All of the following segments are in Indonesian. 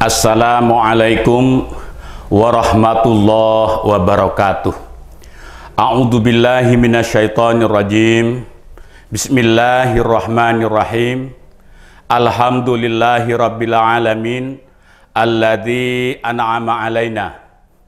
Assalamualaikum warahmatullahi wabarakatuh. A'udzu billahi minasyaitonir rajim. Bismillahirrahmanirrahim. Alhamdulillahi rabbil alamin alladzi an'ama alaina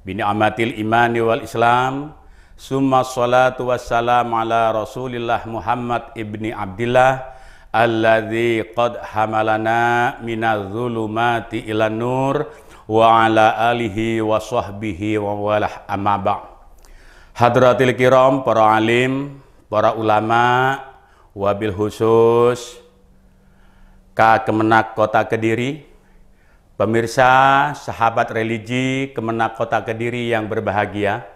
bi ni'matil imani wal islam. Summa sholatu wassalamu ala Rasulillah Muhammad ibni Abdillah alladzi qad hamalana minadz zulumati ilan nur wa ala alihi wa sahbihi wa walah amma ba'd. Hadratil kiram, para alim, para ulama, wabil khusus Kemenak Kota Kediri, pemirsa, sahabat religi Kemenak Kota Kediri yang berbahagia.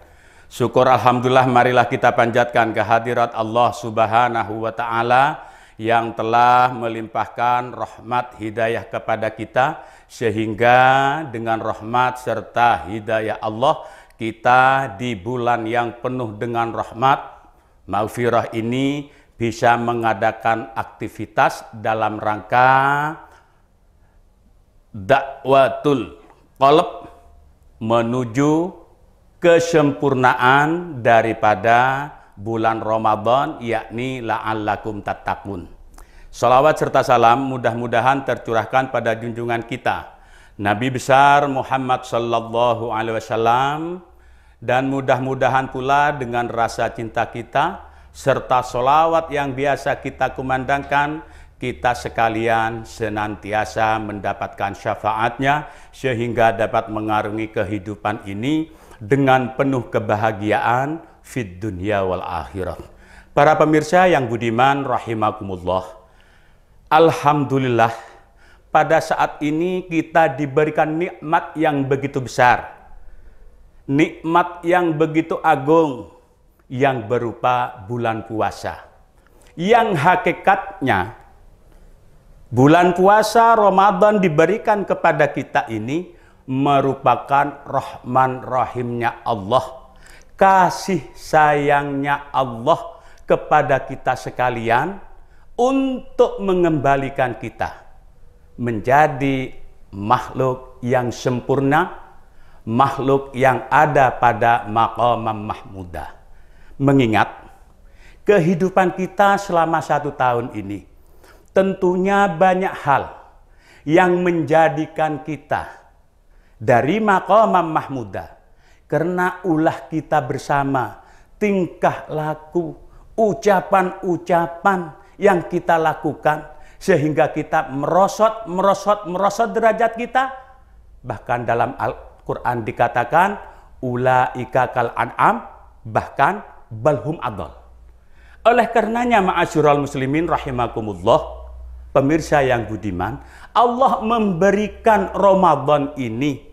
Syukur alhamdulillah, marilah kita panjatkan kehadirat Allah Subhanahu wa taala yang telah melimpahkan rahmat hidayah kepada kita, sehingga dengan rahmat serta hidayah Allah kita di bulan yang penuh dengan rahmat maghfirah ini bisa mengadakan aktivitas dalam rangka dakwatul qalb menuju kesempurnaan daripada bulan Ramadan, yakni la'allakum tattaqun. Salawat serta salam mudah-mudahan tercurahkan pada junjungan kita Nabi besar Muhammad sallallahu alaihi wasallam, dan mudah-mudahan pula dengan rasa cinta kita serta salawat yang biasa kita kumandangkan, kita sekalian senantiasa mendapatkan syafaatnya sehingga dapat mengarungi kehidupan ini dengan penuh kebahagiaan fid dunya wal akhirat. Para pemirsa yang budiman rahimakumullah, alhamdulillah pada saat ini kita diberikan nikmat yang begitu besar, nikmat yang begitu agung yang berupa bulan puasa, yang hakikatnya bulan puasa Ramadan diberikan kepada kita ini merupakan rahman rahimnya Allah, kasih sayangnya Allah kepada kita sekalian untuk mengembalikan kita menjadi makhluk yang sempurna, makhluk yang ada pada maqamam mahmudah. Mengingat kehidupan kita selama 1 tahun ini tentunya banyak hal yang menjadikan kita dari maqamam mahmudah, karena ulah kita bersama, tingkah laku, ucapan-ucapan yang kita lakukan, sehingga kita merosot derajat kita. Bahkan dalam Al-Quran dikatakan, ulaika kal an'am, bahkan balhum adol. Oleh karenanya ma'asyiral muslimin rahimakumullah, pemirsa yang budiman, Allah memberikan Ramadan ini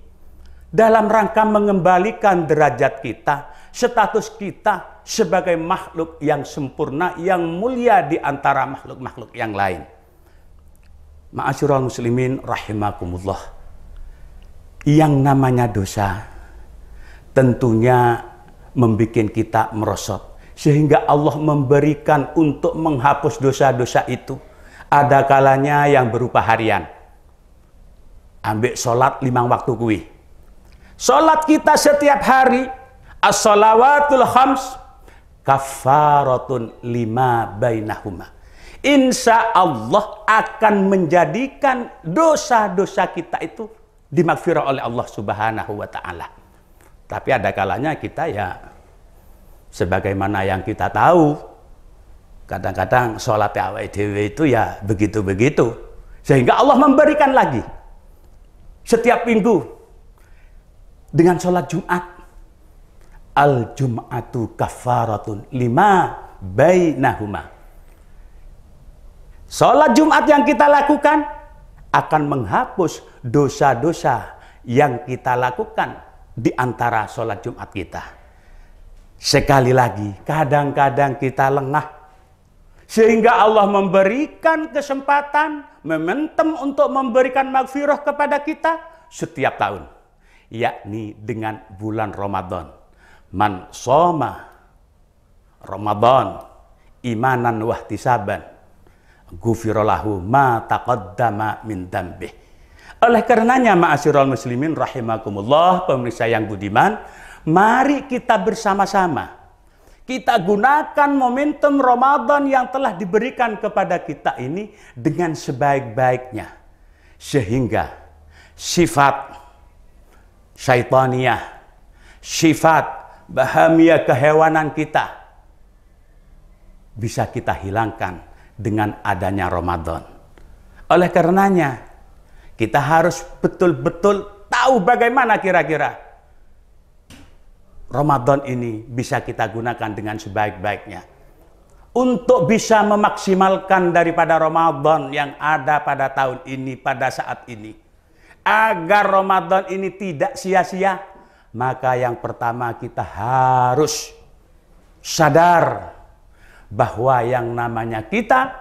dalam rangka mengembalikan derajat kita, status kita sebagai makhluk yang sempurna, yang mulia di antara makhluk-makhluk yang lain. Ma'asyiral muslimin rahimakumullah, yang namanya dosa tentunya membuat kita merosot, sehingga Allah memberikan untuk menghapus dosa-dosa itu. Ada kalanya yang berupa harian. Ambil sholat 5 waktu kuwi. Sholat kita setiap hari, as-shalawatul khams kafaratun lima bainahuma. Insya Allah akan menjadikan dosa-dosa kita itu dimaghfirah oleh Allah Subhanahu wa ta'ala. Tapi ada kalanya kita ya sebagaimana yang kita tahu, kadang-kadang sholat awake dhewe itu ya begitu-begitu, sehingga Allah memberikan lagi setiap minggu dengan sholat Jumat. Al-Jum'atu kafaratun lima bainahuma. Sholat Jumat yang kita lakukan akan menghapus dosa-dosa yang kita lakukan di antara sholat Jumat kita. Sekali lagi, kadang-kadang kita lengah, sehingga Allah memberikan kesempatan, momentum untuk memberikan maghfirah kepada kita setiap tahun, yakni dengan bulan Ramadan. Man shoma Ramadan imanan wahtisaban ghufira lahu ma taqaddama min dzambih. Oleh karenanya ma'asyiral muslimin rahimakumullah, pemirsa yang budiman, mari kita bersama-sama kita gunakan momentum Ramadan yang telah diberikan kepada kita ini dengan sebaik-baiknya. Sehingga sifat syaitaniyah, sifat bahamiyah kehewanan kita bisa kita hilangkan dengan adanya Ramadan. Oleh karenanya, kita harus betul-betul tahu bagaimana kira-kira Ramadan ini bisa kita gunakan dengan sebaik-baiknya untuk bisa memaksimalkan daripada Ramadan yang ada pada tahun ini, pada saat ini. Agar Ramadan ini tidak sia-sia, maka yang pertama kita harus sadar bahwa yang namanya kita,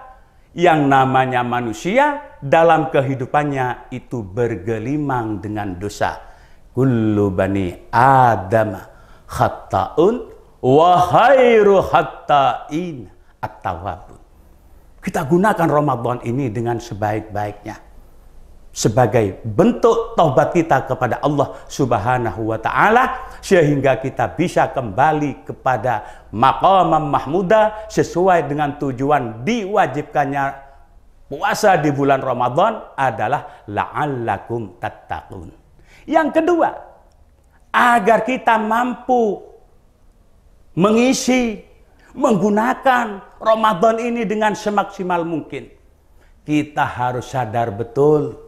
yang namanya manusia dalam kehidupannya itu bergelimang dengan dosa. Kullu bani Adam khata'un wa khairu khata'in at-tawwabun. Kita gunakan Ramadan ini dengan sebaik-baiknya sebagai bentuk taubat kita kepada Allah Subhanahu wa taala, sehingga kita bisa kembali kepada maqam mahmudah sesuai dengan tujuan diwajibkannya puasa di bulan Ramadan adalah la'allakum tattaqun. Yang kedua, agar kita mampu mengisi, menggunakan Ramadan ini dengan semaksimal mungkin, kita harus sadar betul,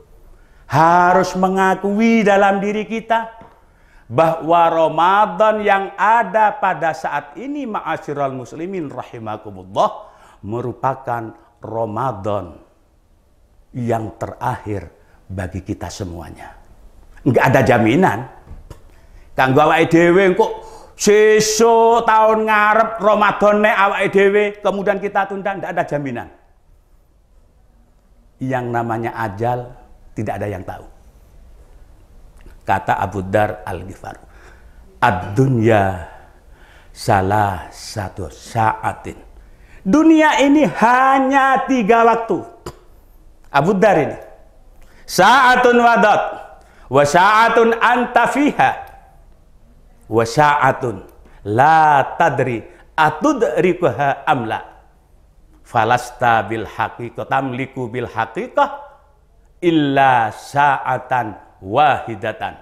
harus mengakui dalam diri kita bahwa Ramadan yang ada pada saat ini ma'asyiral muslimin rahimakumullah merupakan Ramadan yang terakhir bagi kita semuanya. Enggak ada jaminan kanggo awake dhewe kok sesuk tahun ngarep Ramadane awake dhewe kemudian kita tunda, enggak ada jaminan. Yang namanya ajal tidak ada yang tahu. Kata Abu Dar Al-Ghifari, ad-dunya salah satu saatin. Dunia ini hanya 3 waktu. Abu Dar ini. Sa'atun wadat, wa sa'atun anta fiha, wa sa'atun la tadri atudrikuha amla. Falasta bil haqiqah tamliku bil haqiqah illa sa'atan wahidatan.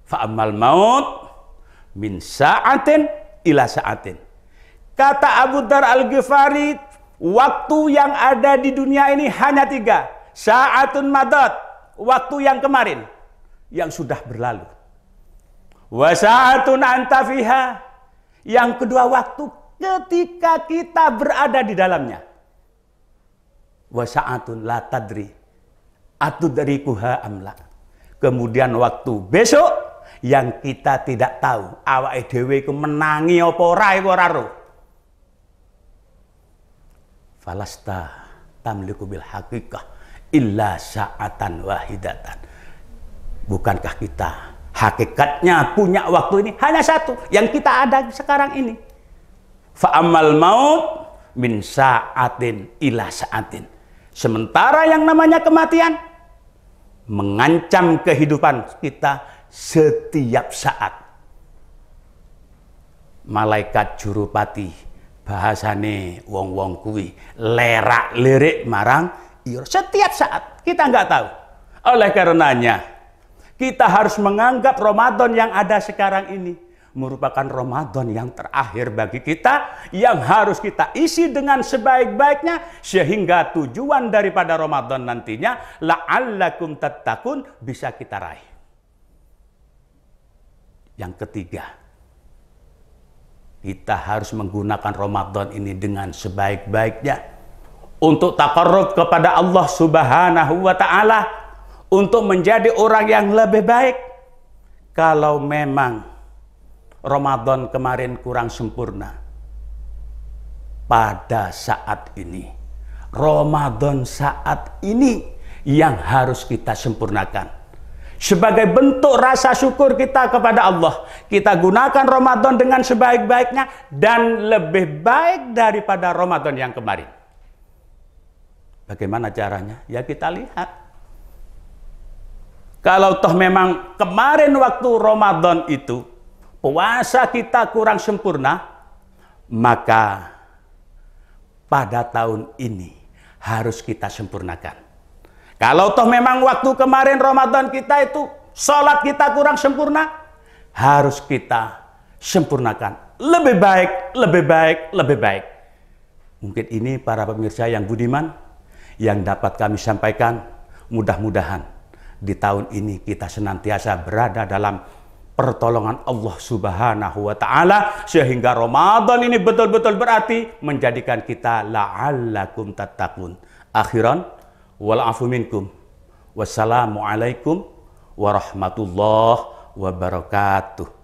Fa'amal maut min sa'atin ila sa'atin. Kata Abu Dar Al-Ghifari, waktu yang ada di dunia ini hanya 3. Sa'atun madat, waktu yang kemarin, yang sudah berlalu. Wa sa'atun anta fiha, yang kedua waktu ketika kita berada di dalamnya. Wa sa'atun la tadri atudrikuha amla. Kemudian waktu besok yang kita tidak tahu awake dhewe iku menangi apa ora ro. Falasta tamliku bil haqiqah illa sa'atan wahidatan. Bukankah kita hakikatnya punya waktu ini hanya satu yang kita ada sekarang ini. Fa'amal maut min sa'atin ila sa'atin. Sementara yang namanya kematian mengancam kehidupan kita setiap saat. Malaikat jurupati, bahasane wong-wong kuwi, lerak-lirik marang ira setiap saat. Kita nggak tahu. Oleh karenanya, kita harus menganggap Ramadan yang ada sekarang ini merupakan Ramadan yang terakhir bagi kita, yang harus kita isi dengan sebaik-baiknya sehingga tujuan daripada Ramadan nantinya la'allakum tattaqun bisa kita raih. Yang ketiga, kita harus menggunakan Ramadan ini dengan sebaik-baiknya untuk taqarrub kepada Allah Subhanahu wa taala, untuk menjadi orang yang lebih baik. Kalau memang Ramadan kemarin kurang sempurna, pada saat ini Ramadan saat ini yang harus kita sempurnakan. Sebagai bentuk rasa syukur kita kepada Allah, kita gunakan Ramadan dengan sebaik-baiknya dan lebih baik daripada Ramadan yang kemarin. Bagaimana caranya? Ya kita lihat. Kalau toh memang kemarin waktu Ramadan itu puasa kita kurang sempurna, maka pada tahun ini harus kita sempurnakan. Kalau toh memang waktu kemarin Ramadan kita itu sholat kita kurang sempurna, harus kita sempurnakan. Lebih baik, lebih baik, lebih baik. Mungkin ini para pemirsa yang budiman yang dapat kami sampaikan. Mudah-mudahan di tahun ini kita senantiasa berada dalam pertolongan Allah Subhanahu wa Ta'ala, sehingga Ramadan ini betul-betul berarti menjadikan kita la'allakum tattaqun. Akhiran wal afu minkum. Wassalamualaikum warahmatullahi wabarakatuh.